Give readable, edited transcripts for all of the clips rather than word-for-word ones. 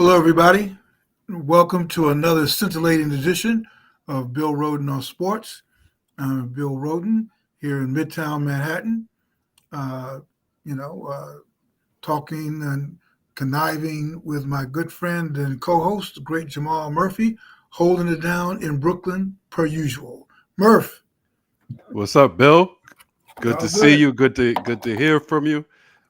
Hello, everybody. Welcome to another scintillating edition of Bill Roden on Sports. I'm Bill Roden here in Midtown Manhattan, uh, you know, talking and conniving with my good friend and co host, the great Jamal Murphy, holding it down in Brooklyn per usual. Murph, What's up, Bill? Good all to see good? you. Good to hear from you.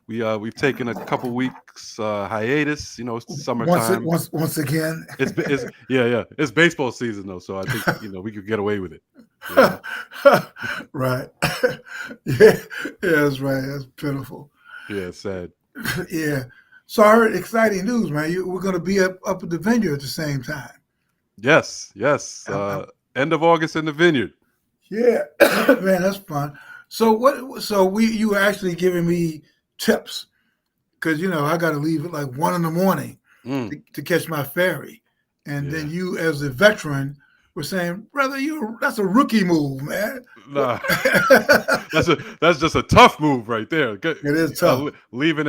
We've taken a couple weeks hiatus. It's the summertime. Once again. It's yeah. It's baseball season though, so I think we could get away with it. You know. Right. Yeah, that's right. That's pitiful. Yeah, it's sad. Yeah. So I heard exciting news, man. We're going to be up at the venue at the same time. Yes. I'm, End of August in the Vineyard. yeah, man, that's fun. So what? So you were actually giving me tips because I got to leave at like 1 in the morning Mm, to catch my ferry, and then yeah. you, as a veteran, were saying, "Brother, that's a rookie move, man." What? Nah, that's just a tough move right there. It is tough. Leaving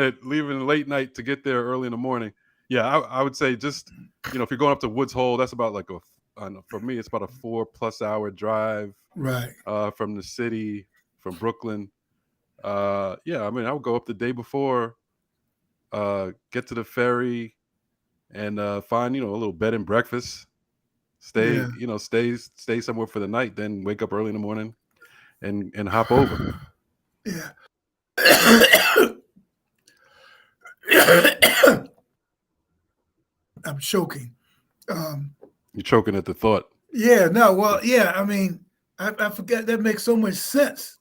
late night to get there early in the morning. Yeah, I would say just if you're going up to Woods Hole, that's about like I don't know, for me it's about a 4+ hour drive Right. from the city, from Brooklyn. Yeah, I mean I would go up the day before, get to the ferry and find a little bed and breakfast. Yeah. Stay somewhere for the night, then wake up early in the morning and hop over. Yeah. I'm choking. Um, You're choking at the thought. yeah, no, well, yeah, I mean, I forget that makes so much sense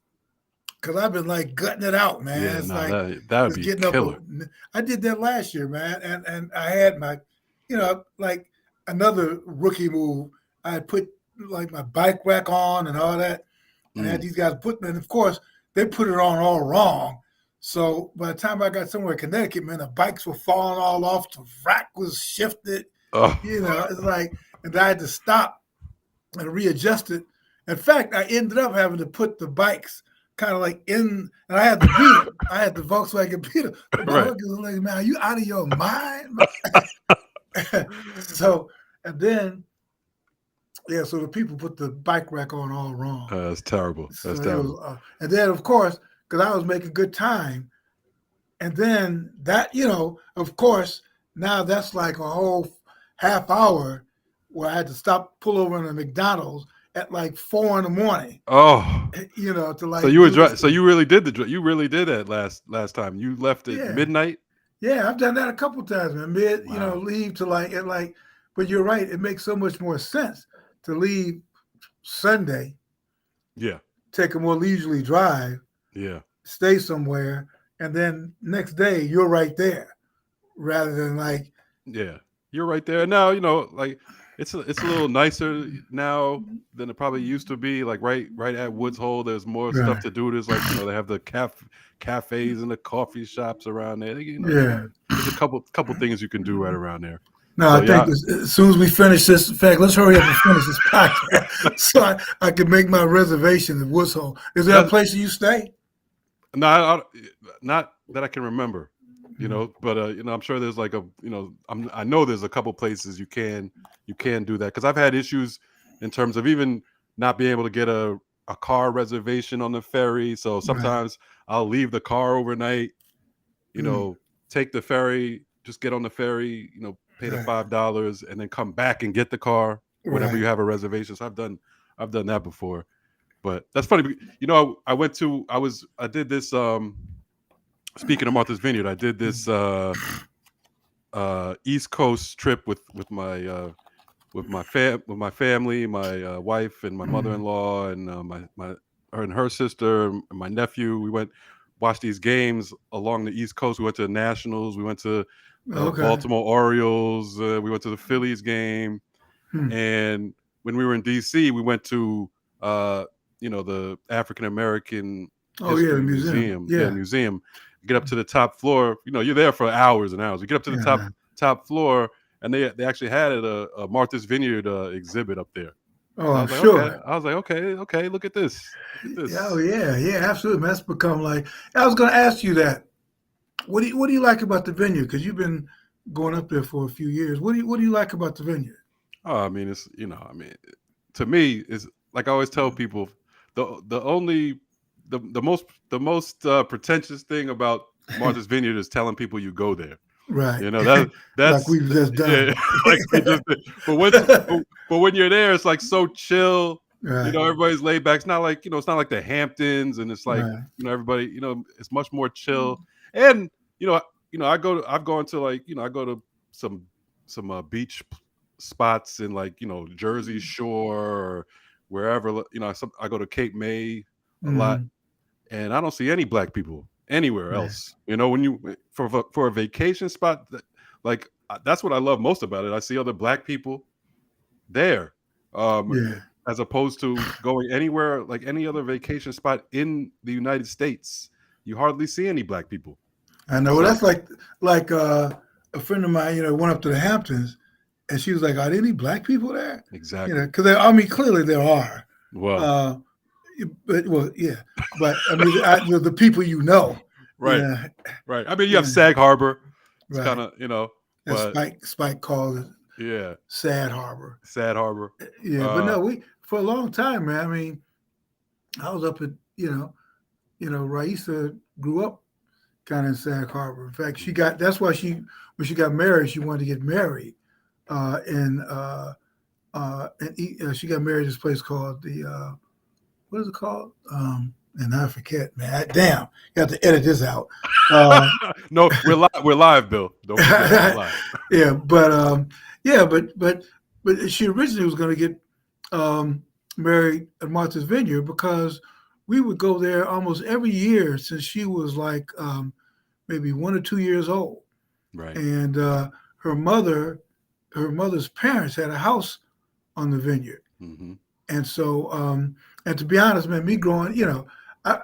because I've been like gutting it out, man. Yeah, It's no, like that would just be getting up. killer. I did that last year, man, and I had my, like another rookie move. I had put like my bike rack on and all that, and I had Mm. these guys put, and of course they put it on all wrong. So by the time I got somewhere in Connecticut, man, the bikes were falling all off. The rack was shifted. Oh, It's like, and I had to stop and readjust it. In fact, I ended up having to put the bikes kind of like in, and I had the Beetle. I had the Volkswagen Beetle. The right. motherfuckers were like, man, are you out of your mind? So, and then, yeah, so the people put the bike rack on all wrong. That's terrible. So That's it terrible. was, and then, of course, because I was making good time, and then that, of course, now that's like a whole half hour where I had to stop, pull over in a McDonald's at like 4 in the morning, Oh, to so like you were do this dri- so thing. you really did you really did that last time. You left at Yeah. midnight. Yeah. I've done that a couple times, man. Wow. Leave to like, at like, but you're right. It makes so much more sense to leave Sunday, Yeah. take a more leisurely drive, Yeah. stay somewhere, and then next day you're right there rather than like, Yeah. You're right there now. Like it's a little nicer now than it probably used to be. Like right at Woods Hole, there's more stuff right. to do. There's like they have the cafes and the coffee shops around there. Yeah. There's a couple things you can do right around there. No, I So think yeah, as soon as we finish this, in fact, let's hurry up and finish this podcast so I can make my reservation at Woods Hole. Is there a that's place you stay? not that I can remember. Mm. But I'm sure there's like I know there's a couple places you can do that because I've had issues in terms of even not being able to get a car reservation on the ferry. So Right. sometimes I'll leave the car overnight, Mm. take the ferry, just get on the ferry, pay the Right. $5 and then come back and get the car whenever Right. you have a reservation. So I've done that before. But that's funny. I did this speaking of Martha's Vineyard, I did this East Coast trip with my family, my wife and my Mm. mother-in-law and her and her sister and my nephew. We went watched these games along the East Coast. We went to the Nationals. We went to Okay. Baltimore Orioles. We went to the Phillies game, Hmm. and when we were in D.C., we went to the African American Oh yeah, the History museum. Museum. Yeah, Yeah. museum. Get up to the top floor. You're there for hours and hours. We get up to the Yeah. top floor, and they actually had a Martha's Vineyard exhibit up there. Oh, I I'm was like, okay. sure. Okay. Look at this. Look at Yeah, oh this. yeah, yeah, absolutely. That's become like I was going to ask you that. What do you like about the venue? Because you've been going up there for a few years. What do you like about the vineyard? Oh, I mean, it's to me, it's like I always tell people, the only the most pretentious thing about Martha's Vineyard is telling people you go there. Right. You know that Like that's we've just yeah, done. like we just did. But when you're there, it's like so chill. Right. Everybody's laid back. It's not like it's not like the Hamptons, and it's like Right. everybody. It's much more chill. And you know, I've gone to like I go to some beach spots in like Jersey Shore or wherever. I go to Cape May a lot, Hmm. and I don't see any black people anywhere Right. else. When you for a vacation spot, like that's what I love most about it. I see other black people there, Yeah. as opposed to going anywhere like any other vacation spot in the United States. You hardly see any black people. I know. Well, So that's like a friend of mine, went up to the Hamptons, and she was like, "Are there any black people there?" exactly. Because I mean, clearly there are. Well, Uh, but well, yeah. But I mean, the people right, yeah, right. I mean, you have yeah, Sag Harbor. It's kind right. of That's but Spike called it yeah, Sad Harbor. Sad Harbor. Yeah, but Uh, no, we for a long time, man. I mean, I was up at Raisa grew up kind of in Sag Harbor. In fact, that's why when she got married, she wanted to get married, and she got married at this place called what is it called? And I forget, man. Damn, you have to edit this out. Uh, no, we're live, Bill. Don't forget, we're live. yeah, but she originally was going to get married at Martha's Vineyard because we would go there almost every year since she was like maybe 1 or 2 years old, Right. and her mother's parents had a house on the vineyard, Hmm. and so and to be honest, man, me growing, I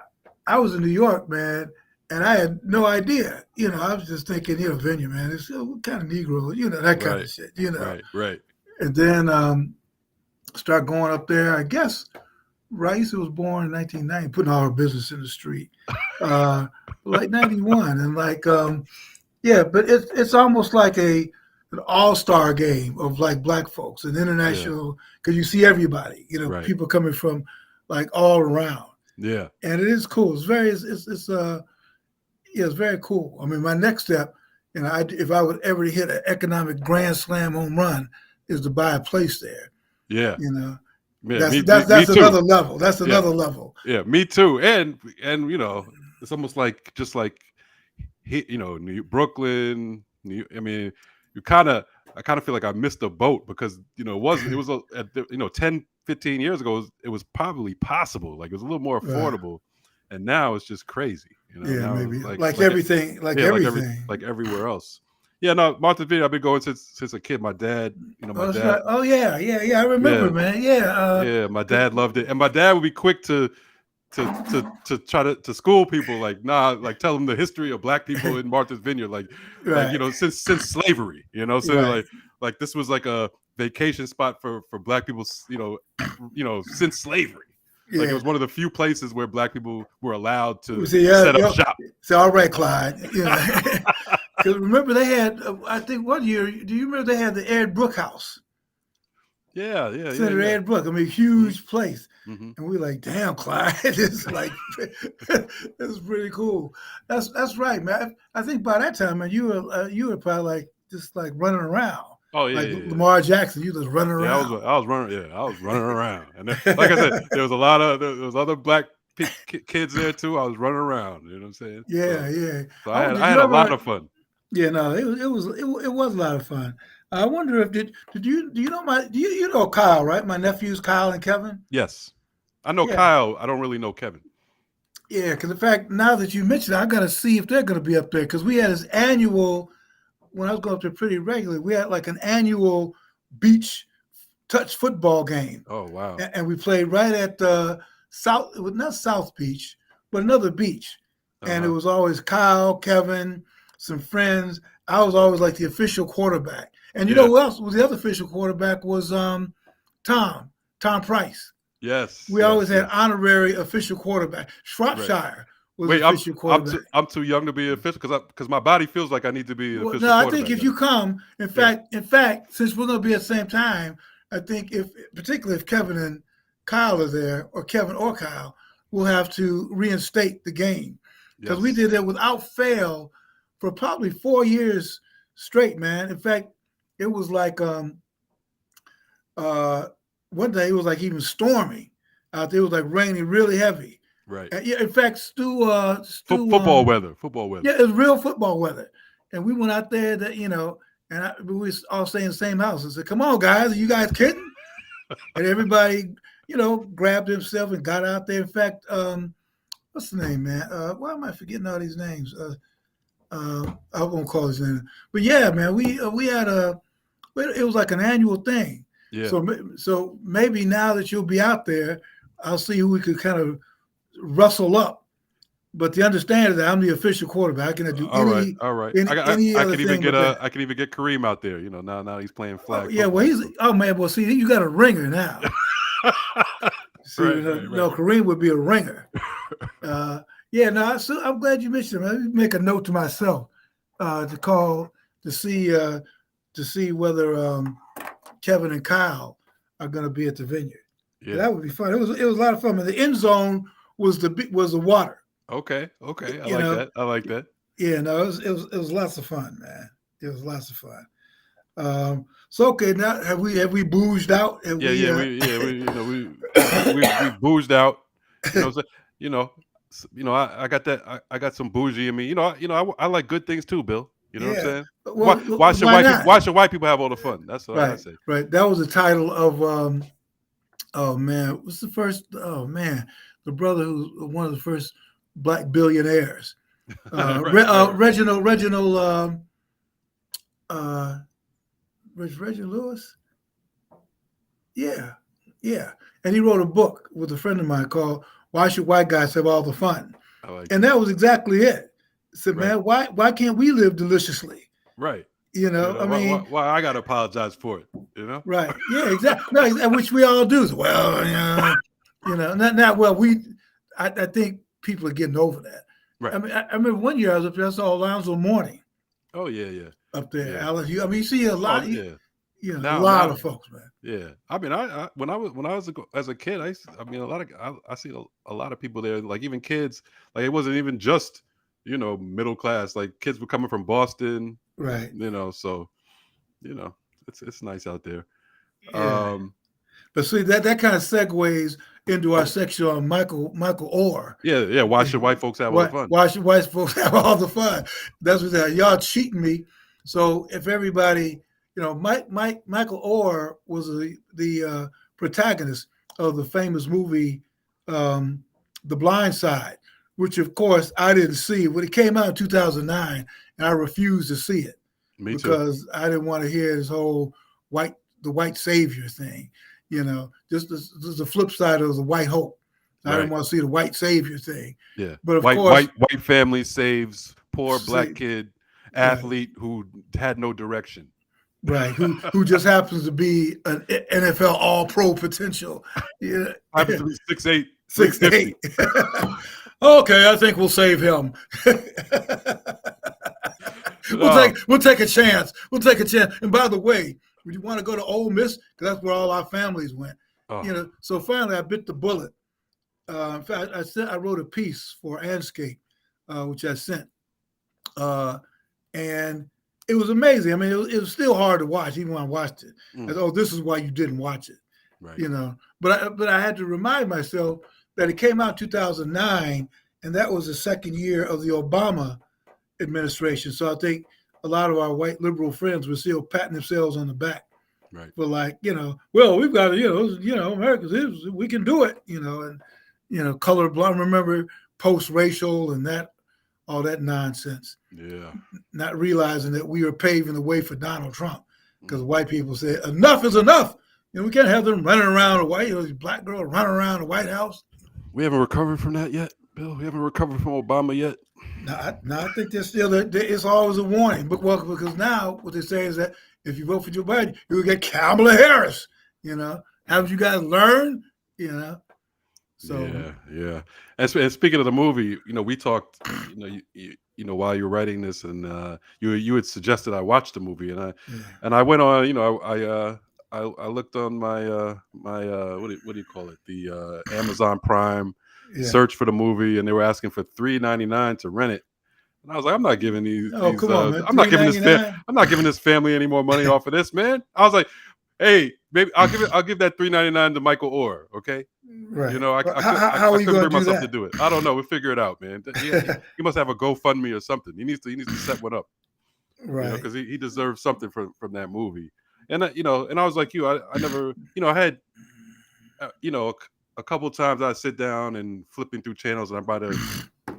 I was in New York, man, and I had no idea. I was just thinking, vineyard, man, it's what kind of Negro, that kind Right. of shit, Right. Right. And then start going up there. I guess Raisa was born in 1990, putting all her business in the street, uh, like 91, and like yeah, but it's almost like an all-star game of like black folks, an Yeah. international, because you see everybody, Right. people coming from like all around, Yeah. and it is cool. It's very cool. I mean, my next step, if I would ever hit an economic grand slam home run, is to buy a place there. Yeah. You know, Yeah. that's Me. that's Me that's too. another level. That's Yeah. another level. Yeah. Me too. And it's almost like just like Brooklyn. I mean, you kind of. I kind of feel like I missed the boat because it was 10, 15 years ago it was probably possible, like it was a little more Right. affordable, and now it's just crazy. Yeah, Now maybe like everything, yeah, like everywhere else. Yeah, no, Martha's Vineyard I've been going since a kid. My dad, Oh, that's right. Oh, yeah, yeah, yeah. I remember, yeah, man. Yeah. yeah, my dad loved it, and my dad would be quick to try to school people, like like tell them the history of black people in Martha's Vineyard, like Right. since slavery, so Right. like this was like a vacation spot for black people, since slavery. Like it Yeah. was one of the few places where black people were allowed to See, set up shop. all right, Clyde. Because remember they had, I think, one year. Do you remember they had the Ed Brook House? Yeah, yeah, yeah, Senator yeah. Ed Brook. I mean, Mm-hmm. huge place. Mm-hmm. And we were like, damn, Clyde, it's like, this is pretty cool. That's right, man. I think by that time, man, you were probably like just like running around, Oh yeah, like yeah, yeah. Lamar Jackson. You just running Yeah, around. I was running. Yeah, I was running around, and like I said, there was other black kids there too. I was running around. You know what I'm saying? Yeah, So, yeah. so Oh, did I had you a lot ever? of fun. Yeah, no, it was a lot of fun. I wonder if did you do you know you know Kyle, right? My nephews Kyle and Kevin. Yes, I know Yeah, Kyle. I don't really know Kevin. yeah. Because in fact, now that you mentioned it, I got to see if they're going to be up there. Because we had this annual when I was going up there pretty regularly. We had like an annual beach touch football game, Oh wow. and we played right at South. It was not South Beach, but another beach, Uh and it huh. was always Kyle, Kevin, some friends. I was always like the official quarterback. And you know Yeah. who else was the other official quarterback was Tom Price. Yes. We always Yes. had Yes. honorary official quarterback. Right. Shropshire was Wait, official quarterback. I'm too young to be an official because my body feels like I need to be an Well, official no, I think quarterback if now. you come, Yeah. in fact, since we're going to be at the same time, I think if, particularly if Kevin and Kyle are there, or Kevin or Kyle, we'll have to reinstate the game because we Yes. did it without fail for probably 4 years straight, man. In fact, it was like uh, one day it was like even stormy out there. It was like raining really heavy. Right. Yeah, in fact, Football weather. Football weather. yeah, it was real football weather, and we went out there that we was all staying in the same house. I said, "Come on, guys, are you guys kidding?" And everybody, grabbed himself and got out there. In fact, what's the name, man? Why am I forgetting all these names? I won't call his name, but yeah, man, we had it was like an annual thing. Yeah. So maybe now that you'll be out there, I'll see who we could kind of rustle up. But the understanding that I'm the official quarterback, I can do All right. All right. any I other could even thing get but that. I could even get Kareem out there. Now he's playing Oh flag yeah, well football. oh man, well see you got a ringer now. See, Right. no, Kareem would be a ringer. Yeah, no, so I'm glad you mentioned him. Let me make a note to myself to call to see whether Kevin and Kyle are going to be at the Vineyard. Yeah. That would be fun. It was a lot of fun. And the end zone was the water. Okay. I like that. I like that. Yeah, no, it was lots of fun, man. It was lots of fun. So okay, now have we bouged out? We bouged out. I got that. I got some bougie in me. I like good things too, Bill. You know what I'm Yeah. saying? Well, Why should why white people? not? Why should white people have all the fun? That's what I Right, say. right. That was the title of oh man, what's the first? Oh man, the brother who's one of the first black billionaires, Right. Reginald Reginald Lewis. Yeah, yeah. And he wrote a book with a friend of mine called "Why Should White Guys Have All the Fun?" I like And that. that was exactly it. I said, Right. man, why can't we live deliciously? Right. I mean, Why I gotta apologize for it? right? Yeah, exactly. No, which we all do. So, well, not well. I think people are getting over that. Right. I mean, I remember one year I was up there. I saw Alonzo Mourning Oh yeah. up there. Yeah. Alan Hughes. I mean, you see a Oh lot. yeah. A Now lot of folks, man. yeah. I mean, when I was as a kid, I see a lot of people there. Like even kids. Like it wasn't even just middle class. Like kids were coming from Boston. Right. So it's nice out there. Yeah. But see that kind of segues into our section on Michael Oher. Yeah. Why should white folks have all the fun? Why should white folks have all the fun? That's what that y'all cheating me. So if everybody, Michael Oher was the protagonist of the famous movie The Blind Side, which of course I didn't see when it came out in 2009, and I refused to see it. Me because too. I didn't want to hear this whole the white savior thing. Just the flip side of the white hope. I didn't want to see the white savior thing. Yeah, but of course, white family saves poor black kid athlete who had no direction. Right, who just happens to be an NFL All Pro potential. Yeah, happens to be 6'8", 6'8". Okay, I think we'll save him. We'll take a chance. We'll take a chance. And by the way, would you want to go to Ole Miss? Because that's where all our families went. Oh. So finally I bit the bullet. In fact, I wrote a piece for Anscape, which I sent, and it was amazing. I mean, it was still hard to watch, even when I watched it. This is why you didn't watch it, right? But I had to remind myself that it came out in 2009, and that was the second year of the Obama administration. So I think a lot of our white liberal friends were still patting themselves on the back. Right. But well, we've got Americans, we can do it, and colorblind, remember post-racial and all that nonsense. Yeah. Not realizing that we are paving the way for Donald Trump because white people say enough is enough. We can't have them running around these black girls running around the White House. We haven't recovered from that yet, Bill. We haven't recovered from Obama yet. No, I think there's still it's always a warning. But because now what they say is that if you vote for Joe Biden, you'll get Kamala Harris. Haven't you guys learned? So Yeah, yeah. And speaking of the movie, we talked. While you're writing this, and you had suggested I watch the movie, and I yeah, and I went on. I looked on my what do you call it? The Amazon Prime yeah. search for the movie, and they were asking for $3.99 to rent it. And I was like, I'm not giving Oh, come on, man. I'm not giving $3.99. I'm not giving this family any more money off of this, man. I was like, hey, maybe I'll give that $3.99 to Michael Orr, okay? Right. Well, how I are you couldn't going bring to do myself to that? do it. I don't know. We'll figure it out, man. He must have a GoFundMe or something. He needs to set one up, Right. because he deserves something from that movie. And and I was like you. I never, I had, a couple times I sit down and flipping through channels, and I'm about to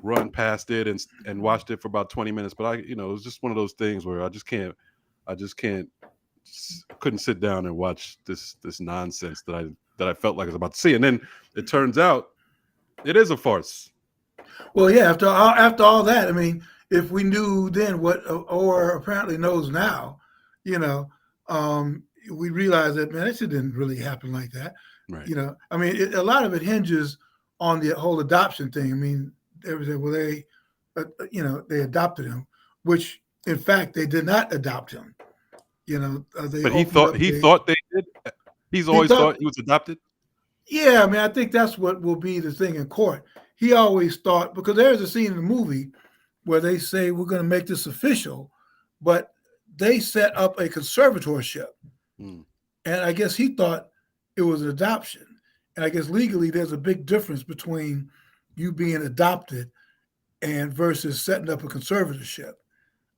run past it and watched it for about 20 minutes. But it was just one of those things where I just can't, couldn't sit down and watch this nonsense that I felt like I was about to see. And then it turns out it is a farce. Well, yeah. After all that, I mean, if we knew then what or apparently knows now, you know, we realize that man, it didn't really happen like that. Right. I mean, a lot of it hinges on the whole adoption thing. I mean, everything. Well, they adopted him, which in fact they did not adopt him. They But opened up he the. thought they did. He's He always thought, thought he was adopted. yeah. I mean, I think that's what will be the thing in court. He always thought because there's a scene in the movie where they say we're going to make this official, but they set up a conservatorship, Mm, and I guess he thought it was an adoption. And I guess legally, there's a big difference between you being adopted and versus setting up a conservatorship.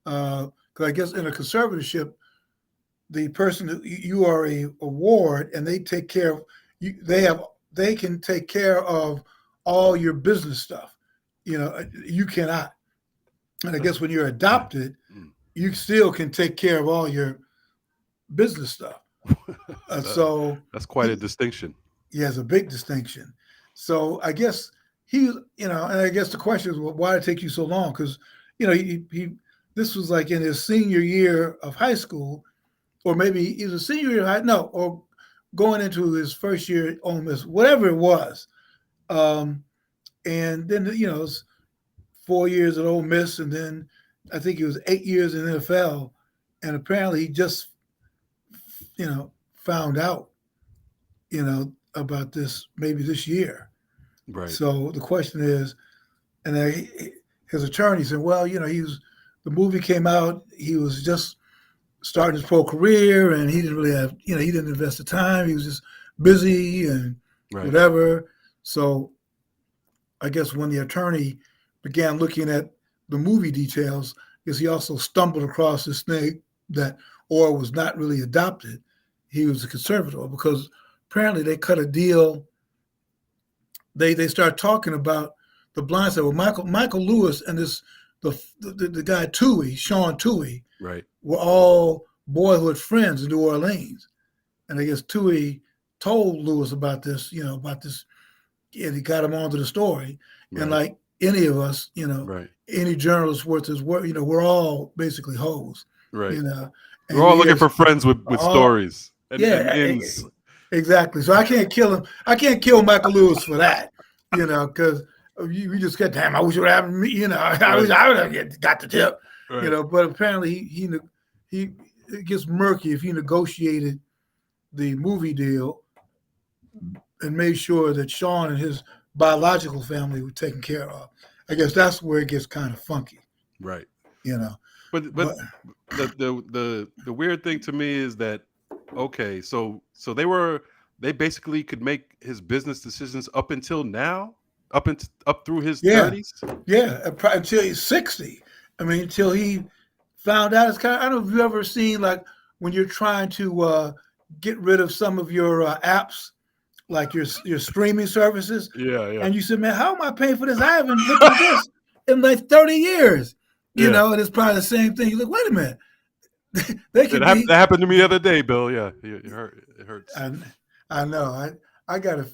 Because I guess in a conservatorship, the person that you are a ward, and they take care of you. They can take care of all your business stuff. You cannot. And I that's guess when you're adopted, mm. you still can take care of all your business stuff. That- So that's quite a he, distinction. he has a big distinction. So I guess and I guess the question is, well, why did it take you so long? Because, he this was like in his senior year of high school, or maybe he was a senior year of no, or going into his first year at Ole Miss, whatever it was. And then, it's 4 years at Ole Miss, and then I think he was 8 years in the NFL. And apparently he just, found out, about this maybe this year. Right. So the question is, and his attorney said, well, the movie came out, he was just starting his pro career, and he didn't really have, he didn't invest the time. He was just busy and Right. whatever. So I guess when the attorney began looking at the movie details, because he also stumbled across this thing that Orr was not really adopted. He was a conservator because apparently they cut a deal. They started talking about the blind side. Well, Michael Lewis and the guy Sean Tui, Right. were all boyhood friends in New Orleans. And I guess Tui told Lewis about this, and he got him onto the story. And Right. like any of us, Right. any journalist worth his work, we're all basically hoes, Right. We're and all you looking hear for friends with all, stories and yeah, ins. exactly. So I can't kill him. I can't kill Michael Lewis for that, because you just get, damn, I wish it would happen to me, I wish Right. I would have got the tip, Right. but apparently he it gets murky if he negotiated the movie deal and made sure that Sean and his biological family were taken care of. I guess that's where it gets kind of funky, Right. you know. But But the weird thing to me is that, okay, so they basically could make his business decisions up until now, up through his yeah, 30s. yeah, until he's 60. I mean, until he found out. It's kind of, I don't know if you've ever seen, like, when you're trying to get rid of some of your apps, like your streaming services, Yeah, yeah. and you said, man, how am I paying for this? I haven't looked at this in like 30 years, Yeah. and it's probably the same thing. You're like, wait a minute. They could be. That happened to me the other day, Bill. Yeah, it hurts. I know. I got to.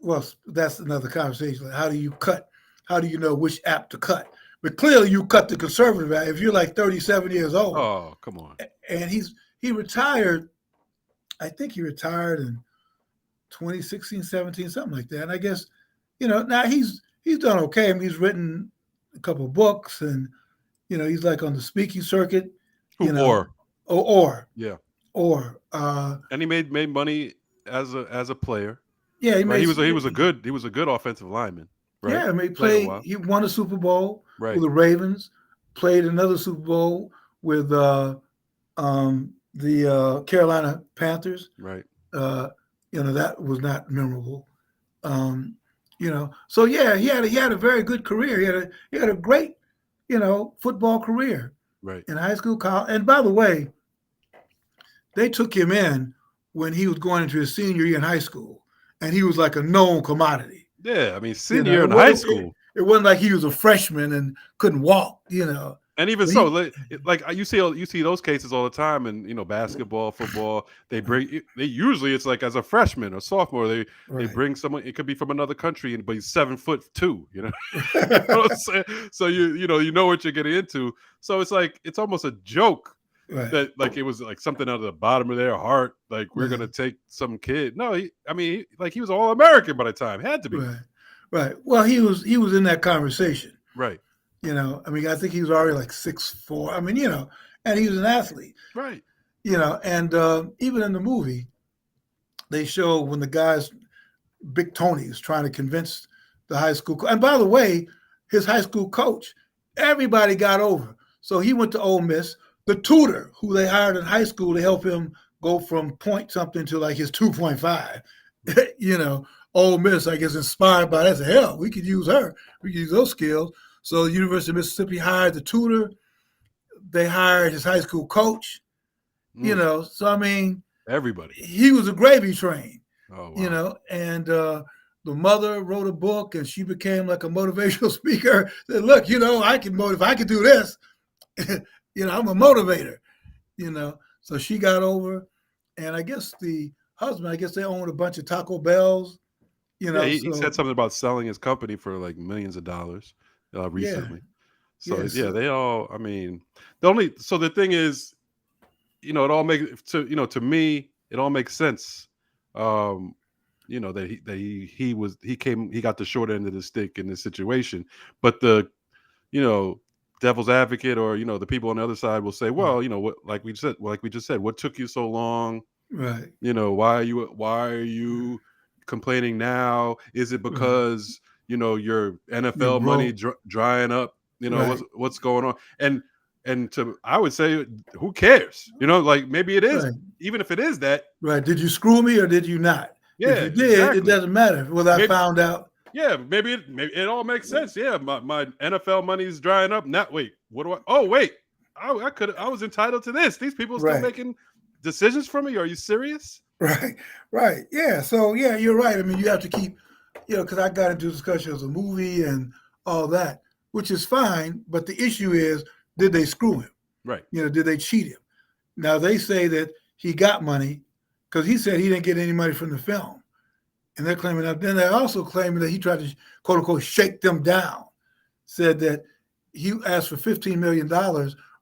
Well, that's another conversation. Like, how do you cut? How do you know which app to cut? But clearly, you cut the conservative app. If you're like 37 years old, Oh, come on. and he retired, I think he retired in 2016, 17, something like that. And I guess, now he's done okay. I mean, he's written a couple of books, and he's like on the speaking circuit. Who You know, or or yeah, or and he made money as a player, yeah, he right? made He was a good offensive lineman, right? yeah. I mean, Played a while, he won a Super Bowl with right, the Ravens. Played another Super Bowl with the Carolina Panthers. right, Uh, that was not memorable. Um, so yeah, he had a very good career. He had a great, football career right. in high school, college. And by the way, they took him in when he was going into his senior year in high school, and he was like a known commodity. Yeah, I mean, You senior know, year it, in wa- high it, it, school. it wasn't like he was a freshman and couldn't walk. And even But so, he like you see those cases all the time, and basketball, football. They usually it's like as a freshman or sophomore, they right, bring someone. It could be from another country, but he's 7'2". You know what I'm saying? So you know what you're getting into. So it's like it's almost a joke right, that like it was like something out of the bottom of their heart. Like we're right, gonna take some kid. No, he was all American by the time. Had to be right, right. Well, he was in that conversation. right, I mean, I think he was already like 6'4". I mean, and he was an athlete. right. And even in the movie, they show when the guys, Big Tony, is trying to convince the high school. And by the way, his high school coach, everybody got over. So he went to Ole Miss. The tutor who they hired in high school to help him go from point something to like his 2.5, Ole Miss, I guess, inspired by that. Said, hell, we could use her. We could use those skills. So the University of Mississippi hired the tutor. They hired his high school coach. Mm, So I mean, everybody. he was a gravy train. Oh wow. And the mother wrote a book, and she became like a motivational speaker. Said, look, I can motivate. If I can do this, I'm a motivator. So she got over, and I guess the husband, I guess they owned a bunch of Taco Bells. Yeah, he said So something about selling his company for like millions of dollars yeah, recently. So yes, yeah, they all. I mean, the thing is, it all makes to me, it all makes sense. Um, he got the short end of the stick in this situation, but the you know devil's advocate or the people on the other side will say, well, what like we just said, what took you so long? right, Why are you complaining now? Is it right. because your You're NFL money broke, drying up? right, What's going on? And to I would say, who cares? Like maybe it is, right, even if it is that. right. Did you screw me or did you not? If Yeah, you did, it exactly. doesn't matter. Whether I Maybe found out, yeah, maybe it all makes sense. Yeah, my NFL money's drying up. Now wait, what do I? Oh wait, I was entitled to this. These people are still right, making decisions for me. Are you serious? right, right. Yeah. So yeah, you're right. I mean, you have to keep, because I got into discussion of the movie and all that, which is fine. But the issue is, did they screw him? Right. Did they cheat him? Now they say that he got money because he said he didn't get any money from the film, and they're claiming that. Then they're also claiming that he tried to quote unquote shake them down. Said that he asked for $15 million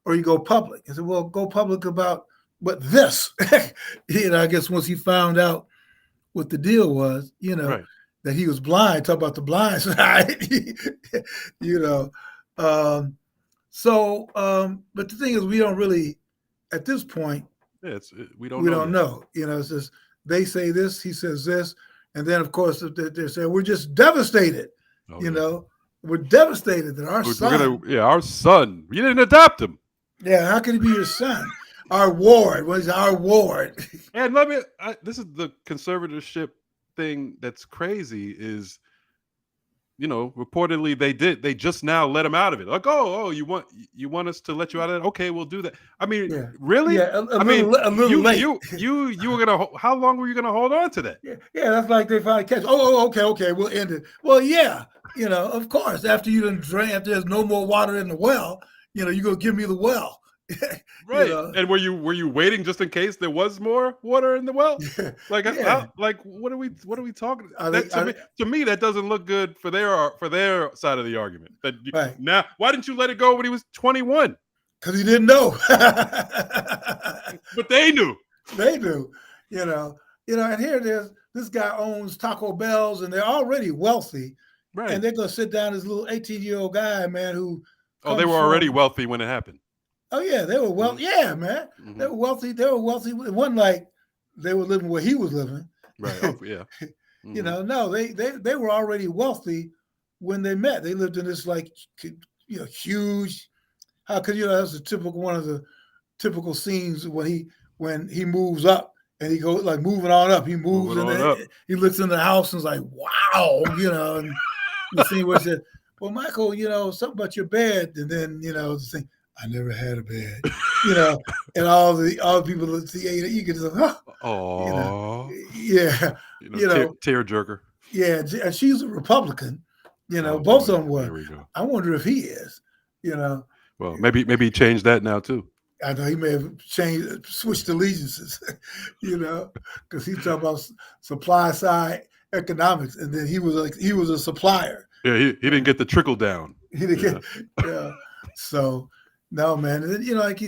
or you go public. I said, well, go public about what this? I guess once he found out what the deal was, Right. that he was blind. Talk about the blind side, you know. Um, but the thing is, we don't really, at this point, Yeah, we don't we know don't yet. know. It's just they say this, he says this, and then of course they're saying we're just devastated. Oh You yeah. know, we're devastated that our We're gonna son. yeah, our son. You didn't adopt him. Yeah, how can he be your son? Our ward was our ward. And this is the conservatorship thing that's crazy is reportedly they just now let him out of it. Like, oh, you want us to let you out of it? Okay, we'll do that. I mean, Yeah, really? yeah, a I mean, little you late. you you were gonna how long were you gonna hold on to that? Yeah, yeah, that's like they finally catch. Okay, we'll end it. Well, yeah, of course. After you done drain, after there's no more water in the well, you go give me the well. you Right. know, And were you waiting just in case there was more water in the well? yeah, Like yeah. like what are we talking? Are they? That Are they to me that doesn't look good for their side of the argument. right? Now why didn't you let it go when he was 21? Because he didn't know. But they knew. They do. You know. And here there's this guy owns Taco Bells, and they're already wealthy, and Right. they're gonna sit down this little 18-year-old guy, man, who Oh, they comes were already from. wealthy when it happened. Oh yeah, they were Hmm. wealthy. Yeah, man, they Hmm. were wealthy. They were wealthy. It wasn't like they were living where he was living. Right. Oh, yeah. Hmm. No, they were already wealthy when they met. They lived in this like huge. How could that's a typical one of the typical scenes when he moves up and he goes like moving on up. He moves Moving and on then up. he looks in the house and is like, wow, and the scene where he said, well, Michael, something about your bed, and then the thing, I never had a bed, you know, and all the people that see you can just, huh, you know, Oh, yeah, you know, tear jerker. yeah, and she's a Republican, Oh both boy, of them were. here we go. I wonder if he is, you know. Well, maybe change that now too. I know he may have switched allegiances, because he's talking about supply side economics, and then he was a supplier. Yeah, he didn't get the trickle down. He didn't Yeah. get, yeah. So no, man, and then, like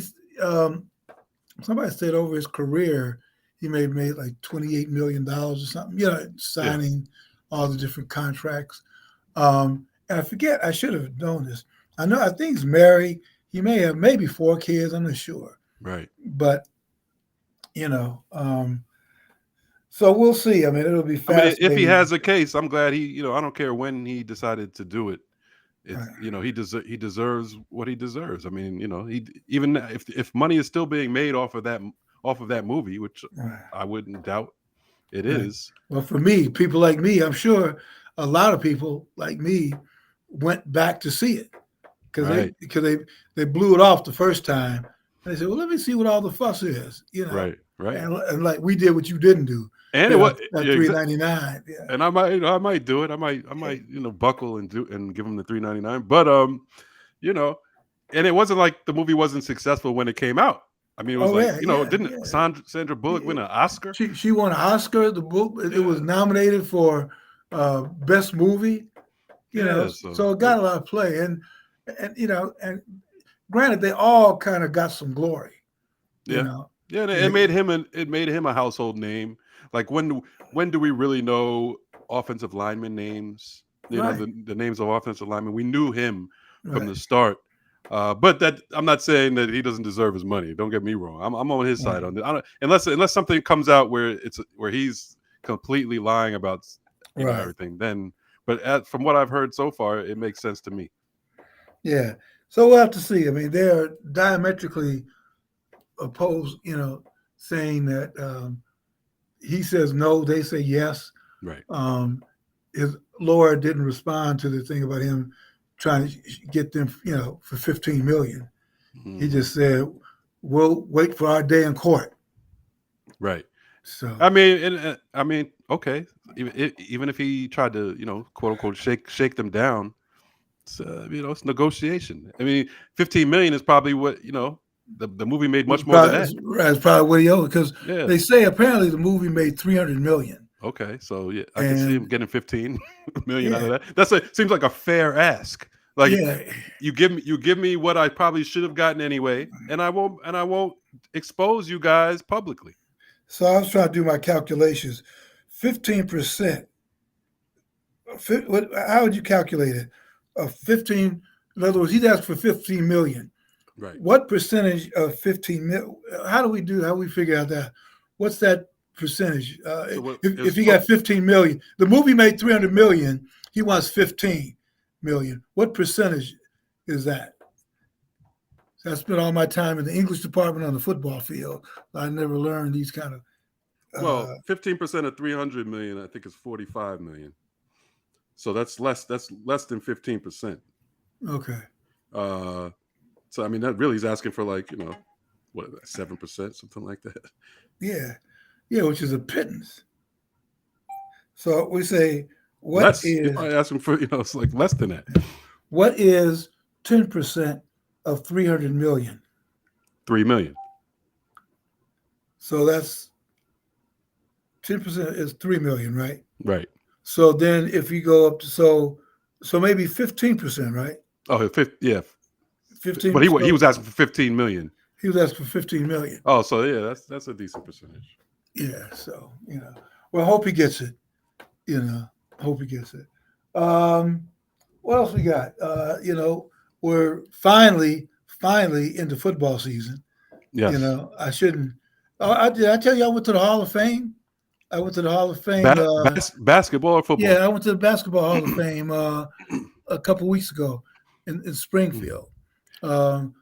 somebody said over his career, he may have made like $28 million or something. Yeah. Signing all the different contracts. And I forget, I should have known this. I think he's married. He may have maybe 4 kids. I'm not sure, Right. but so we'll see. I mean, it'll be I mean, if he fascinating. has a case, I'm glad I don't care when he decided to do it. It's Right, he deserves what he deserves. I mean, he even if money is still being made off of that movie, which right, I wouldn't doubt it right. is. Well, for me, people like me, I'm sure a lot of people like me went back to see it because Right. they blew it off the first time. And they said, "Well, let me see what all the fuss is," Right. Right. and like we did what you didn't do, And it pay was that yeah, $3.99. Yeah. and I might do it. I might buckle and do and give him the $3.99. But you know, and it wasn't like the movie wasn't successful when it came out. I mean, it was Oh like yeah, yeah, didn't yeah. Sandra Bullock win an Oscar? She won an Oscar. The book it Yeah, was nominated for best movie. yeah. So So it got a lot of play, and granted, they all kind of got some glory. You yeah, know, yeah. And they, it made him a household name. Like when do we really know offensive lineman names? right, The names of offensive linemen. We knew him from right, the start. But that I'm not saying that he doesn't deserve his money. Don't get me wrong. I'm on his right, side on this. Unless something comes out where he's completely lying about right. everything. Then, but from what I've heard so far, it makes sense to me. Yeah. So we'll have to see. I mean, they're diametrically opposed. Saying that he says no, they say yes. Right. Um, his lawyer didn't respond to the thing about him trying to get them, for 15 million. He Hmm. just said, "We'll wait for our day in court." Right. So I mean, okay. Even if he tried to, quote unquote, shake them down, it's negotiation. I mean, 15 million is probably what the movie made much more than that. that's probably what he owed because Yeah. they say apparently the movie made 300 million. Okay. So yeah, I can see him And getting 15 million out yeah, of that. Seems like a fair ask. Like yeah. you give me what I probably should have gotten anyway, and I won't expose you guys publicly. So I was trying to do my calculations. 15%. How would you calculate it? 15. In other words, he'd asked for 15 million. Right. What percentage of 15 million? How do we figure out that? What's that percentage? So what If is he got 15 million, the movie made 300 million. He wants 15 million. What percentage is that? So I spent all my time in the English department on the football field. I never learned these kind of. well, 15% of 300 million, I think, is 45 million. So that's less. That's less than 15%. Okay. Uh, so I mean, that really is asking for like what 7%, something like that. Yeah. Yeah, which is a pittance. So we say, Less. You're probably asking for it's like less than that. what is 10% of 300 million? 3 million. So that's 10% is 3 million, right? Right. So then if you go up to so maybe 15%, right? Oh, yeah. 15. But he So was asking for 15 million. he was asking for 15 million. Oh, so yeah, that's a decent percentage. Yeah. So well, hope he gets it. You know, hope he gets it. Um, what else we got? We're finally into football season. Yes. I shouldn't. Did I tell you I went to the Hall of Fame? I went to the Hall of Fame. Basketball or Yeah, football? I went to the Basketball Hall of Fame a couple weeks ago in Mhm. Springfield. Um,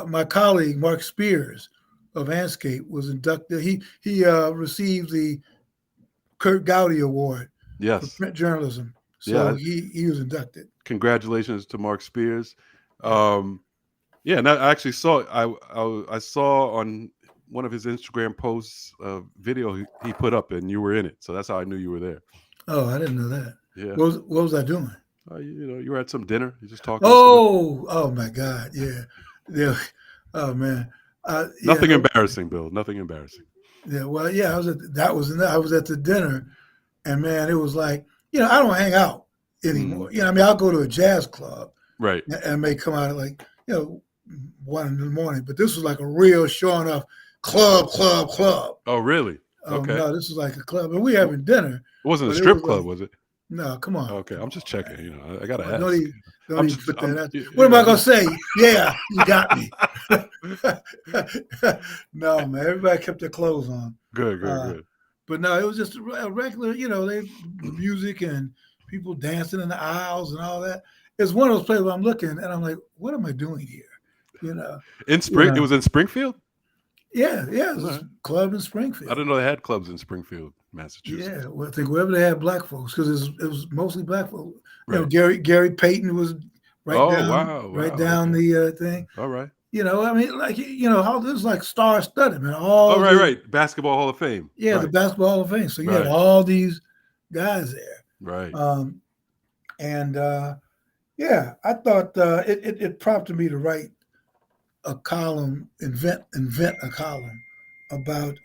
my colleague Mark Spears of Anscape was inducted. He received the Kurt Gowdy Award for Yes. print journalism. So Yeah. he was inducted. Congratulations to Mark Spears. Yeah. Um, yeah, and I actually saw I saw on one of his Instagram posts a video he put up, and you were in it. So that's how I knew you were there. Oh, I didn't know that. Yeah. What was I doing? You were at some dinner. You're just talking to somebody. Oh my God, yeah, yeah. Oh man, yeah, Nothing embarrassing, Bill. Nothing embarrassing. yeah. Well, yeah, I was at the dinner, and man, it was like I don't hang out Hmm. anymore. I mean, I'll go to a jazz club Right. and may come out at like 1 in the morning, but this was like a real showing off club. Oh, really? Okay. No, this was like a club, and we It having dinner, wasn't a but it strip was club, like was it? no, come on, Okay. I'm just man. checking. I gotta Don't ask. even, don't I'm even just. put that out. What You am I know. gonna say? Yeah, you got me. No, man. Everybody kept their clothes on. Good. Good. Uh, Good. but no, it was just a regular. The music and people dancing in the aisles and all that. It's one of those places where I'm looking and I'm like, what am I doing here? You know, In you Spring, it know. was in Springfield. Yeah. It All was right. a club in I Springfield. didn't know they had clubs in Springfield, Yeah, Massachusetts. well, I think wherever they had black folks, because it was mostly black folks. Right. Gary Payton was right Oh, down wow. right Wow. down Okay. the thing. All right. I mean, like how this is like star studded, man. Oh, All right. the Right. Basketball Hall of Fame. the Right. basketball Hall of Fame. So you had Right. all these guys there, Right. and yeah, I thought it prompted me to write a column, invent a column about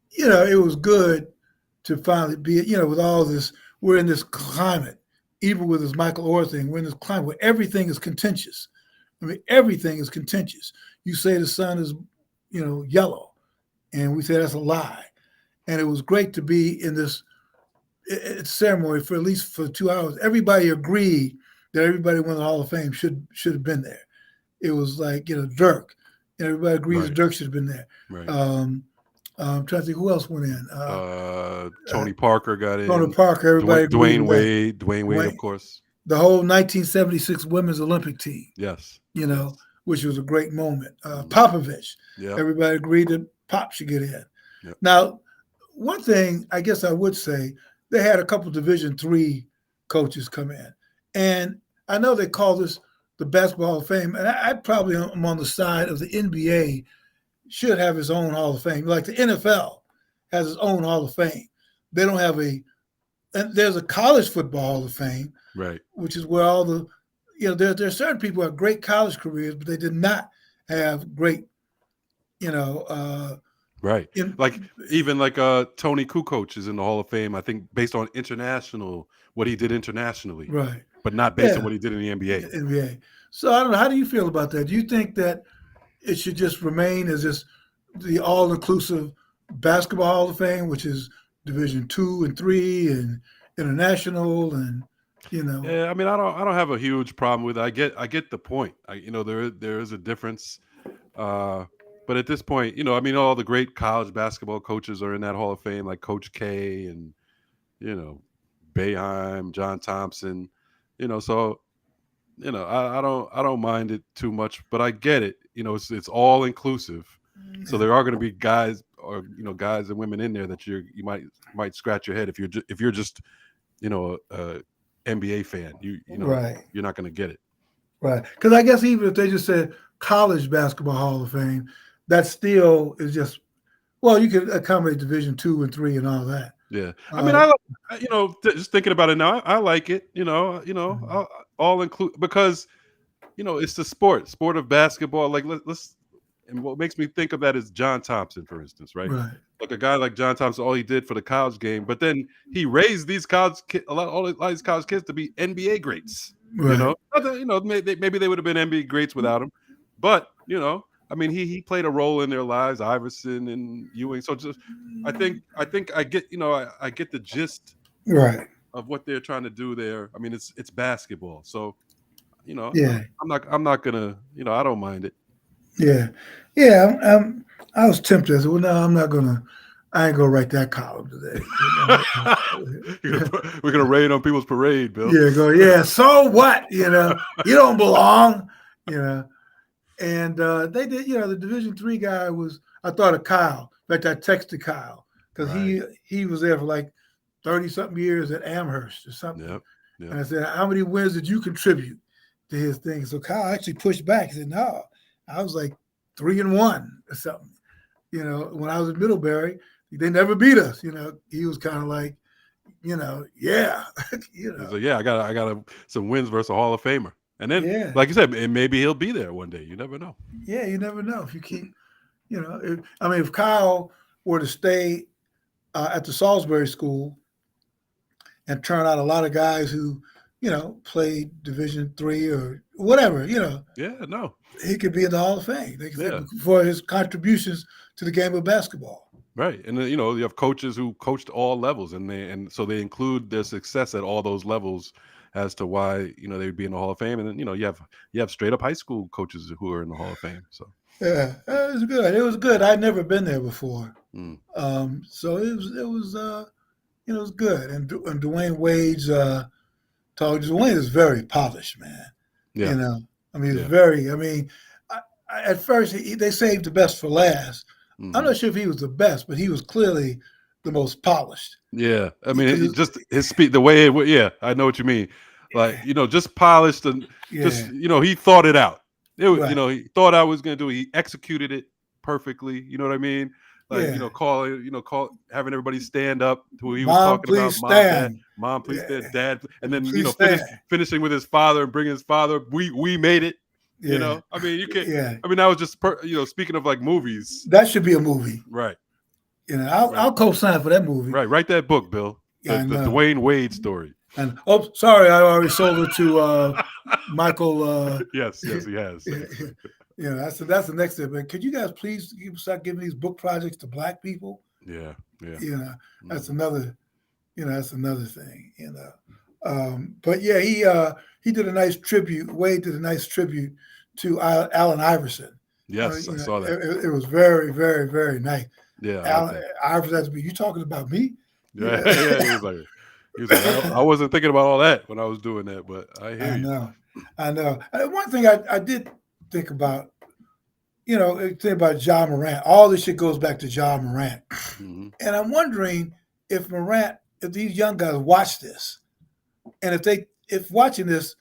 it was good to finally be with all this. We're in this climate, even with this Michael Oher thing. We're in this climate where everything is contentious. I mean, everything is contentious. You say the sun is, yellow, and we say that's a lie. And it was great to be in this ceremony for at least for 2 hours. Everybody agreed that everybody who won the Hall of Fame should have been there. It was like Dirk, and everybody agrees that Right. Dirk should have been there. Right. I'm trying to think who else went in. Tony Parker got Tony in. Parker, everybody agreed Dwayne with that. Wade. Dwayne Wade, of Dwayne, course. the whole 1976 women's Olympic team, Yes. Yes. which was a great moment. Mhm. Popovich, Yep. everybody agreed that Pop should get in. Yep. Now, one thing I guess I would say, they had a couple Division III coaches come in, and I know they call this the Basketball Hall of Fame, and I probably am on the side of the NBA should have its own Hall of Fame, like the NFL has its own Hall of Fame. They don't have and there's a college football Hall of Fame, Right. which is where all the, there are certain people who have great college careers, but they did not have great, you know, Right. in, Like even like Tony Kukoc is in the Hall of Fame, I think based on international what he did internationally, right. but not based on Yeah, what he did in the NBA. NBA. So I don't know. How do you feel about that? Do you think that it should just remain as just the all-inclusive basketball Hall of Fame, which is Division II and III and international, and Yeah, I mean I don't have a huge problem with it. I get the point. There is a difference. Uh but at this point, I mean all the great college basketball coaches are in that Hall of Fame like Coach K and you know Boeheim, John Thompson, so I don't mind it too much, but I get it. It's all inclusive. So there are going to be guys or guys and women in there that you might scratch your head if you're just a NBA fan. right, You're not going to get it. right. Because I guess even if they just said college basketball Hall of Fame, that still is just you could accommodate Division II and III and all that. Yeah, I mean, Uh, just thinking about it now, I like it. All include because it's the sport of basketball. Like let's and what makes me think of that is John Thompson, for instance, right? right, Like a guy like John Thompson, all he did for the college game, but then he raised these a lot of these college kids to be NBA greats. right. Not that, maybe they would have been NBA greats without him, but I mean, he played a role in their lives, Iverson and Ewing. So just I think I get I get the gist Right. of what they're trying to do there. I mean, it's basketball, so Yeah. I'm not gonna I don't mind it. Yeah. Yeah. I was tempted. I said, well, no, I'm not gonna. I ain't gonna write that column today. We're gonna rain on people's parade, Bill. Yeah. Go. Yeah. So what? You don't belong. You know. And they did. The Division 3 guy was. I thought of Kyle. In fact, I texted Kyle because Right. he was there for like 30 something years at Amherst or something. Yep. Yep. And I said, how many wins did you contribute to his thing? So Kyle actually pushed back. He said, no, I was like 3-1 or something. When I was at Middlebury, they never beat us. He was kind of like, yeah, He's like, yeah, I got some wins versus a Hall of Famer, and then, yeah, like you said, and maybe he'll be there one day. You never know. yeah. You never know if you keep, if Kyle were to stay at the Salisbury School and turn out a lot of guys who, played Division 3 or whatever, Yeah. No. he could be in the Hall of Fame Yeah. for his contributions to the game of basketball. Right. And then, you have coaches who coached all levels, and so they include their success at all those levels as to why they would be in the Hall of Fame. And then you have straight up high school coaches who are in the Hall of Fame. So Yeah, it was good. It was good. I'd never been there before, mm, so it was good. And Dwayne Wade's told you Dwayne is very polished, man. yeah, I mean, it's yeah, very. I mean, at first they saved the best for last. I'm hmm not sure if he was the best, but he was clearly the most polished. yeah. I mean, Because just his speed, the way yeah, I know what you mean. Like just polished and just yeah, he thought it out. right, He thought I was going to do it. He executed it perfectly. You know what I mean? Like yeah. call having everybody stand up to who he was Mom, talking about. please Mom, dad, stand. mom, please Yeah, stand, dad, and then please stand. finishing with his father and bringing his father. We made it. Yeah, I mean, you can't. yeah. I mean, that was just speaking of like movies, That should be a movie. right? I'll Right. co-sign for that movie. Right. Write that book, Bill. Yeah, I The know. Dwayne Wade story. And sorry, I already sold it to Michael. Yes, yes, he has. That's the next step. But could you guys please start giving these book projects to Black people? Yeah, yeah. That's Mhm. another. That's another thing. But yeah, he did a nice tribute. Wade did a nice tribute to Allen Iverson. Yes, I saw that. It was very, very, very nice. Yeah, I like Allen that. Iverson has to be. You talking about me? Yeah, yeah. He was like, I wasn't thinking about all that when I was doing that, but I hear I you. know, I know. One thing I did think about, think about John Morant. All this shit goes back to John Morant, Hmm and I'm wondering if if these young guys watch this, and if watching this,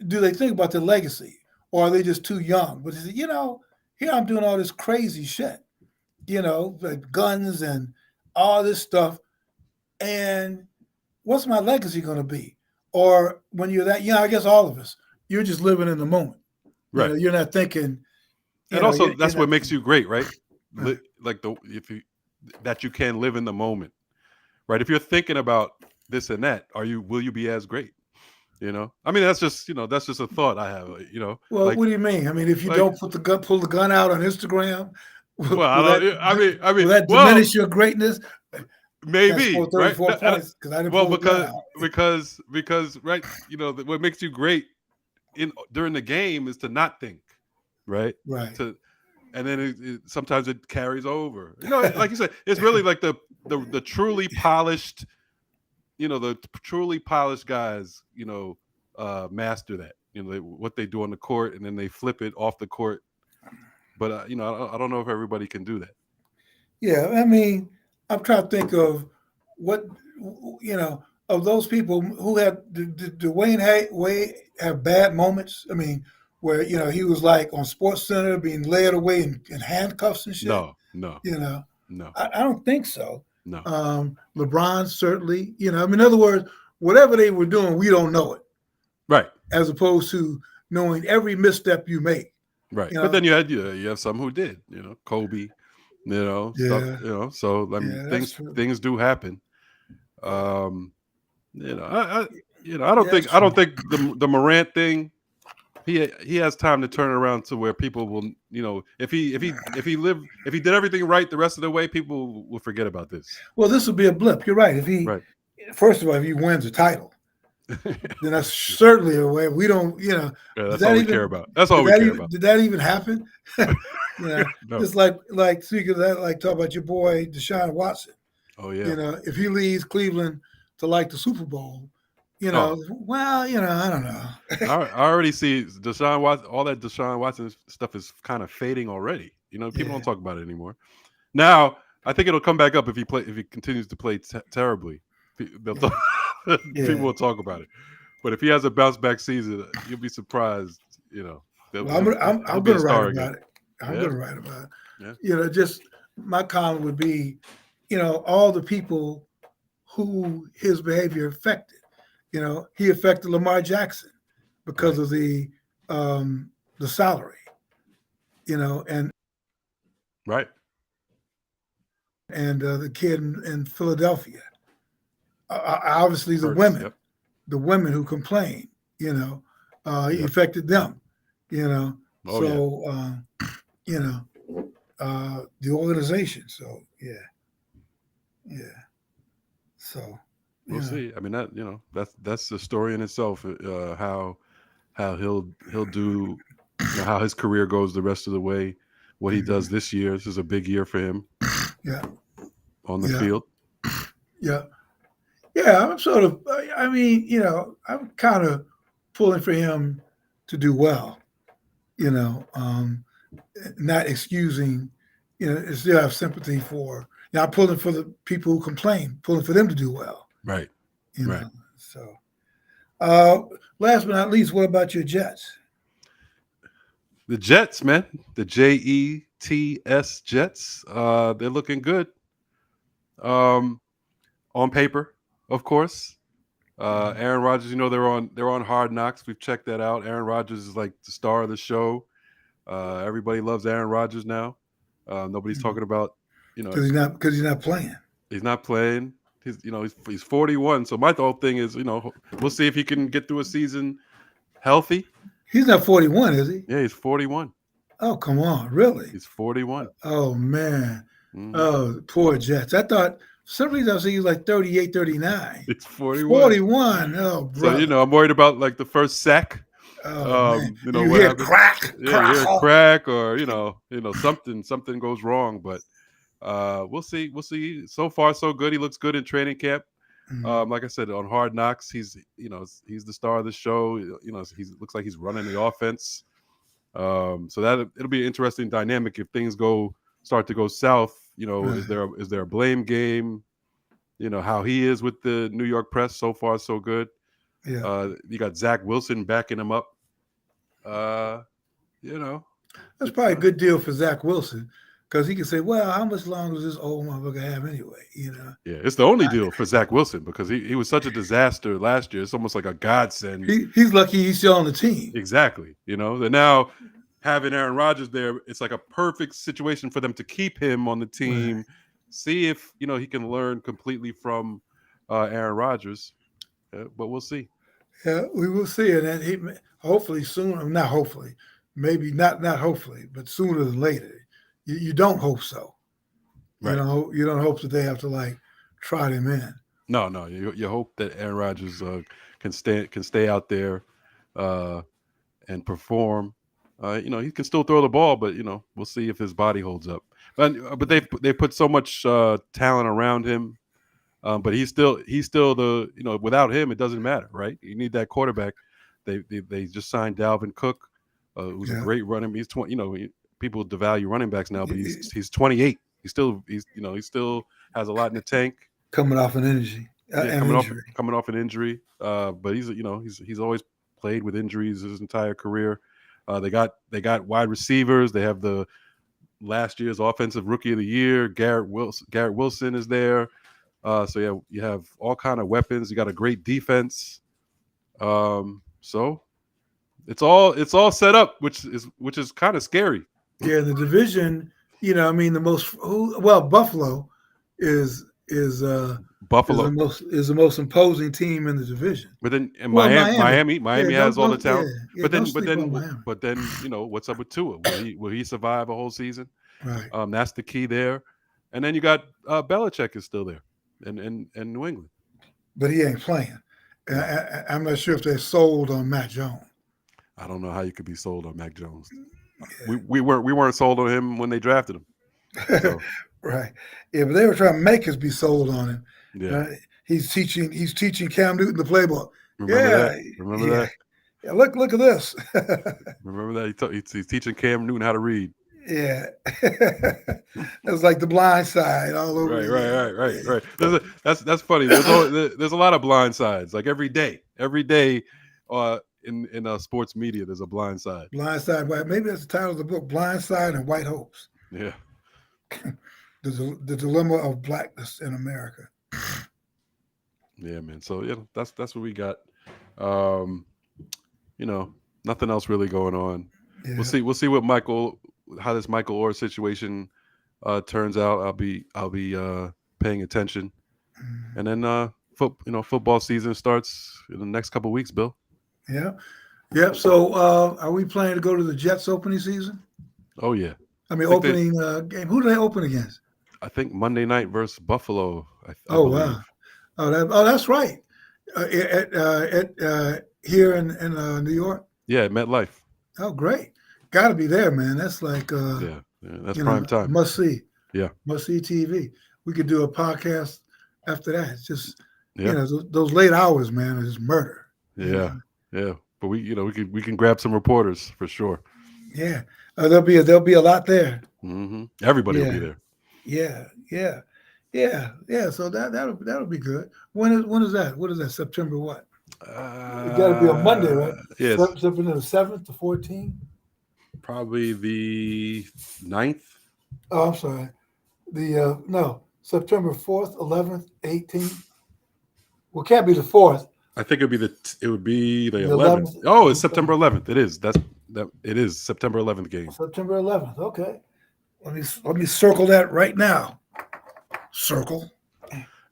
do they think about their legacy, or are they just too young? But they say, here I'm doing all this crazy shit, like guns and all this stuff, and what's my legacy going to be? Or when you're that young, I guess all of us, you're just living in the moment. Right, You're not thinking. and also You're that's not. what makes you great, right? Right, Like if you that you can live in the moment, right? If you're thinking about this and that, will you be as great? I mean, that's just a thought I have. well, Like what do you mean? I mean, if you like don't pull the gun out on Instagram, well, I will that don't. I mean, well, diminish your greatness? Can't score maybe, right? 34 points because I didn't Well, pull the gun out. because right, what makes you great during the game is to not think, right? Right. To and then sometimes it carries over. Like you said, it's really like the truly polished, the truly polished guys, master that. What they do on the court, and then they flip it off the court. But I don't know if everybody can do that. Yeah, I mean, I'm trying to think of what of those people who had did Dwayne Wade have bad moments. I mean, where he was like on Sports Center being led away in handcuffs and shit. No, no, You know, no, I don't think so. no. LeBron certainly. I mean, in other words, whatever they were doing, we don't know it, Right. as opposed to knowing every misstep you make. Right. You But know, then you have some who did, Kobe, stuff, yeah, so I mean yeah, that's things true. things do happen. Um, I Yeah, that's I true. don't think the Morant thing, he has time to turn it around to where people will, if he did everything right the rest of the way, people will forget about this. Well, this would be a blip. You're right. If he, Right. first of all, if he wins a title, then that's certainly a way. We don't, Yeah, did that's all that we care even about. That's all we care about. did that even happen? No. Just like speaking of that, like talk about your boy Deshaun Watson. Oh yeah. If he leaves Cleveland to like the Super Bowl, Oh, well, I don't know. I already see Deshaun Watson. All that Deshaun Watson stuff is kind of fading already. People don't Yeah, talk about it anymore. Now, I think it'll come back up if he continues to play terribly. They'll yeah, talk, people yeah. will talk about it. But if he has a bounce back season, you'll be surprised. You know, Well, I'm he'll be a gonna write star again. about it. I'm Yeah, gonna write about it. yeah, Just my comment would be, all the people who his behavior affected. He affected Lamar Jackson because right, of the salary. And right. the kid in Philadelphia. Obviously, Hurts. Yep. the women who complained. He Yep. affected them. You know, Oh yeah. so you know the organization. So yeah, yeah. So We'll see. I mean, that's the story in itself. How he'll do, how his career goes the rest of the way. What he does this year. This is a big year for him yeah, on the yeah, field. yeah, yeah. I'm sort of. I mean, I'm kind of pulling for him to do well. You know, not excusing. Still have sympathy for. I'm pulling for the people who complain, pulling for them to do well. Right. You Right. know, so. Uh, Last but not least, what about your Jets? The Jets, man. The Jets Jets. They're looking good. Um, on paper, of course. Aaron Rodgers, they're on Hard Knocks. We've checked that out. Aaron Rodgers is like the star of the show. Everybody loves Aaron Rodgers now. Nobody's talking about, you know, Because he's not playing. he's not playing. He's 41. So my whole thing is, we'll see if he can get through a season healthy. He's not 41, is he? Yeah, he's 41. Oh, come on, really? He's 41. Oh man. Mhm. Oh, poor Jets. I thought for some reason I was thinking he was like 38, 39. He's 41. 41. Oh, So, brother. I'm worried about like the first sack. Oh man. You What hear happens? crack, Yeah, you hear a crackle. crack or, something goes wrong. But we'll see. We'll see. So far, so good. He looks good in training camp. Mm, Like I said, on Hard Knocks, he's the star of the show. He looks like he's running the offense. So that it'll be an interesting dynamic if things start to go south. right. Is there a blame game? How he is with the New York press. So far, so good. Yeah. You got Zach Wilson backing him up. Uh, you know, That's it's probably a good deal for Zach Wilson because he can say, well, how much longer does this old motherfucker have anyway? yeah, it's the only deal for Zach Wilson because he was such a disaster last year. It's almost like a godsend. He's lucky he's still on the team. Exactly. And now having Aaron Rodgers there, it's like a perfect situation for them to keep him on the team. Right. See if he can learn completely from Aaron Rodgers. But we'll see. Yeah, we will see. And then he hopefully soon, not hopefully, maybe not hopefully, but sooner than later. You don't hope so. Right. You don't hope that they have to like trot him in. No. You hope that Aaron Rodgers can stay out there and perform. He can still throw the ball, but we'll see if his body holds up. But they put so much talent around him. But he's still the without him it doesn't matter, right? You need that quarterback. They just signed Dalvin Cook, who's a Yeah. great running. He's 20. People devalue running backs now, but he's 28. He still has a lot in the tank. Coming off an injury. Yeah, An injury. coming off an injury. But he's always played with injuries his entire career. They got wide receivers. They have the last year's offensive rookie of the year. Garrett Wilson is there. So yeah, you have all kind of weapons. You got a great defense. So it's all set up, which is kind of scary. Yeah, the division. I mean, the most Buffalo is Buffalo. Is the most imposing team in the division. But then in Well, Miami, Miami. Yeah, Miami has all the talent. don't sleep on Miami. But then, what's up with Tua? Will he survive a whole season? Right. That's the key there. And then you got Belichick is still there, in New England. But he ain't playing. No, I'm not sure if they're sold on Matt Jones. I don't know how you could be sold on Mac Jones. We weren't sold on him when they drafted him. So Right. Yeah, but they were trying to make us be sold on him. yeah, Uh, he's teaching Cam Newton the playbook. remember that? Yeah, Remember yeah. that? Yeah, look at this. Remember that? He's teaching Cam Newton how to read. Yeah. It's like the blind side all over Right, right, again. right, right, right. That's funny. There's a lot of blind sides. Like every day, in sports media, there's a blind side. Blind side white. Maybe that's the title of the book, Blind Side and White Hopes. Yeah, The dilemma of blackness in America. yeah, man. So that's what we got. Um, nothing else really going on. Yeah. We'll see how this Michael Orr situation turns out. I'll be paying attention, Mm. and then football season starts in the next couple of weeks. Bill. Yeah. Yep. So are we planning to go to the Jets opening season? Oh yeah, I mean, I think opening game. Who do they open against? I think Monday night versus Buffalo. I Oh believe. wow. That's right. Here in New York. Yeah, at MetLife. Oh, great. Got to be there, man. That's like Yeah, that's prime time. must see, Yeah, TV. We could do a podcast after that. It's just yeah, those late hours, man, is murder. yeah, yeah. But we can grab some reporters for sure. Yeah. There'll be a lot there. Everybody will Yeah. be there. Yeah. So that'll be good. When is that? What is that? September what? It got to be on Monday, right? Yes, September the 7th to 14th. probably the 9th. Oh, I'm sorry. No, September 4th, 11th, 18th. Well, it can't be the 4th. I think it would be the The 11th. 11th. Oh, it's September 11th. It is. It is September 11th game. September 11th. Okay. Let me circle that right now. Circle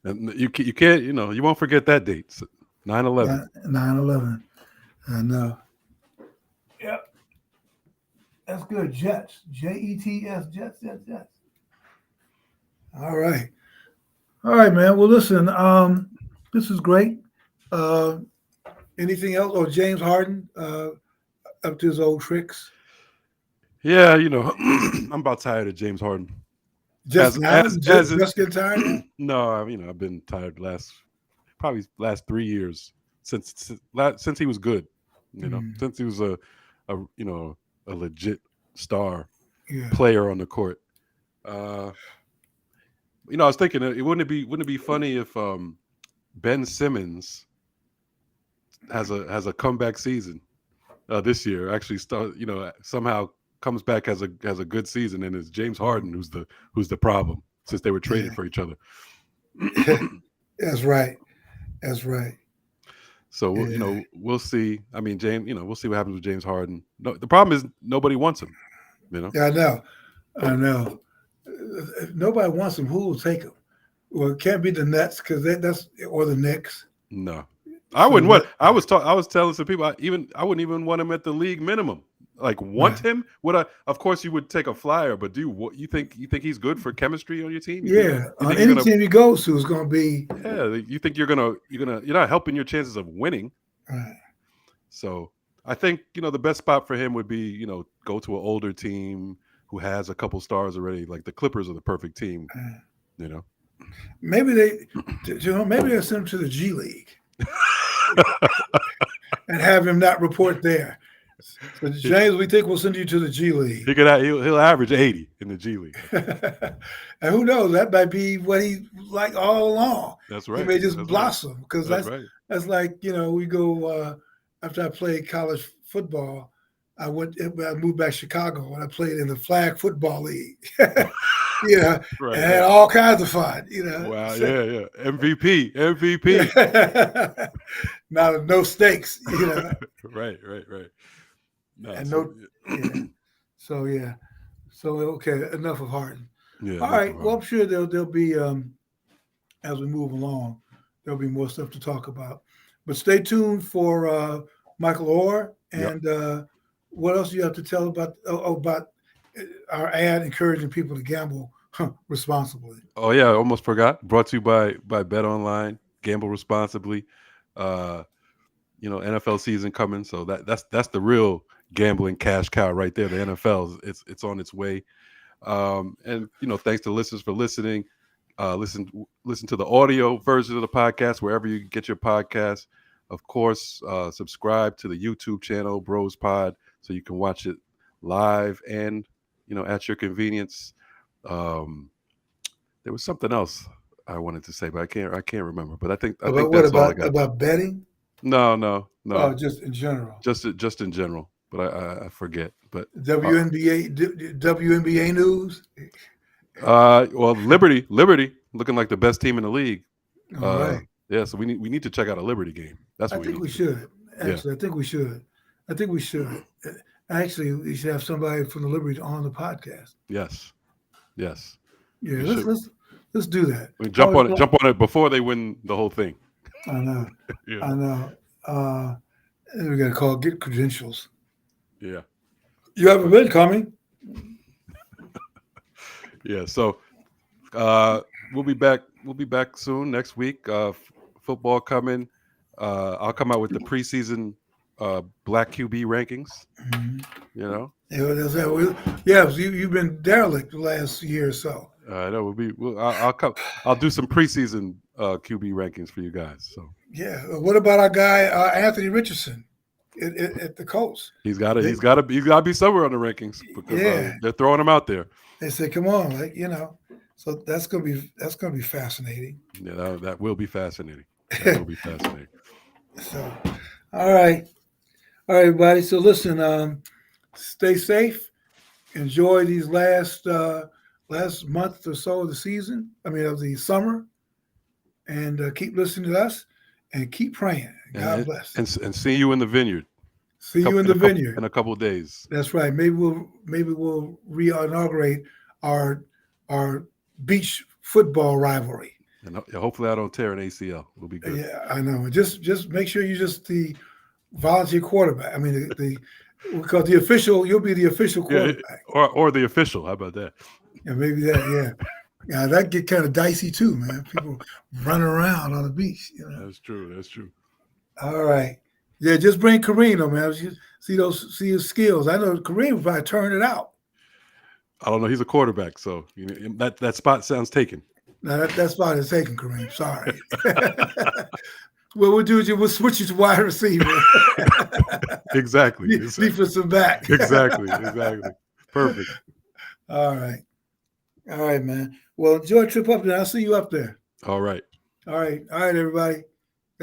And you can't, you won't forget that date. 9/11. 9/11. I know. Yep. That's good. Jets. Jets. Jets. All right. All right, man. Well, listen. This is great. Anything else? Oh, James Harden up to his old tricks. Yeah, I'm about tired of James Harden. Just now? As Just getting tired now? No, I've been tired probably last 3 years since he was good. Since he was a legit star Yeah. player on the court. I was thinking, wouldn't it be funny if Ben Simmons has a comeback season this year? Actually, somehow comes back as a good season, and it's James Harden who's the problem, since they were traded for each other. That's right. That's right. So we'll see. I mean, we'll see what happens with James Harden. No, the problem is nobody wants him. Yeah, I know. If nobody wants him, who will take him? Well, it can't be the Nets because or the Knicks. No, I wouldn't want. I was telling some people I wouldn't even want him at the league minimum. Like him? Would I? Of course, you would take a flyer, but you think he's good for chemistry on your team? On any team he goes to is going to be. Yeah, you think you're not helping your chances of winning. Right. So I think the best spot for him would be go to an older team who has a couple stars already. Like the Clippers are the perfect team. Maybe they'll send him to the G League and have him not report there. So James, we think we'll send you to the G League. He'll average 80 in the G League. And who knows? That might be what he like all along. That's right. He may just blossom because that's right. That's like we go after I played college football. I moved back to Chicago and I played in the flag football league. Right, and had all kinds of fun. Wow, yeah. MVP. No stakes. Right. No, and so okay, enough of Harden. Yeah. All right. Well, I'm sure there'll be as we move along. There'll be more stuff to talk about. But stay tuned for Michael Oher. Yep. And what else do you have to tell about our ad encouraging people to gamble responsibly? Oh yeah, I almost forgot. Brought to you by Bet Online. Gamble responsibly. Uh, NFL season coming, so that's the real gambling cash cow right there. The NFL, it's on its way. And thanks to listeners for listening. Listen to the audio version of the podcast wherever you get your podcast. Of course, subscribe to the YouTube channel Bros Pod so you can watch it live and at your convenience. There was something else I wanted to say, but I can't remember. But I think About what that's all I got. about betting? No. Oh, just in general. Just in general. But I forget. But WNBA news. well, Liberty looking like the best team in the league. All right. Yeah, so we need to check out a Liberty game. That's I what think we we need to do. should. Actually, I think we should. I think we should. Actually, we should have somebody from the Liberty on the podcast. Yes. Yeah, We let's should. let's do that. We jump on it before they win the whole thing. I know. Yeah. I know. We got to get credentials. Yeah. You haven't been coming. Yeah. So we'll be back soon next week. Football coming. I'll come out with the preseason black QB rankings. Mm-hmm. Yeah, you've been derelict the last year or so. I know I'll come. I'll do some preseason QB rankings for you guys. So yeah, what about our guy Anthony Richardson at the Colts? He's got to be somewhere on the rankings because they're throwing him out there. They say, "Come on, So that's gonna be fascinating. Yeah, that will be fascinating. That will be fascinating. So, all right, everybody. So listen, stay safe. Enjoy these last month or so of the season. I mean, of the summer, and keep listening to us and keep praying. God bless. And see you in the vineyard. See you in the vineyard in a couple of days. That's right. Maybe we'll re-inaugurate our beach football rivalry. And hopefully I don't tear an ACL. We'll be good. Yeah, I know. Just make sure you're just the volunteer quarterback. I mean, because you'll be the official quarterback. Or the official. How about that? Yeah, maybe that. Yeah, that get kind of dicey too, man. People running around on the beach. That's true. All right. Yeah, just bring Kareem though, man. See his skills. I know Kareem will probably turn it out. I don't know. He's a quarterback, so that spot sounds taken. No, that spot is taken, Kareem. Sorry. What we'll do is we'll switch you to wide receiver. Exactly. Defensive back. Exactly. Perfect. All right, man. Well, enjoy a trip up there. I'll see you up there. All right, everybody.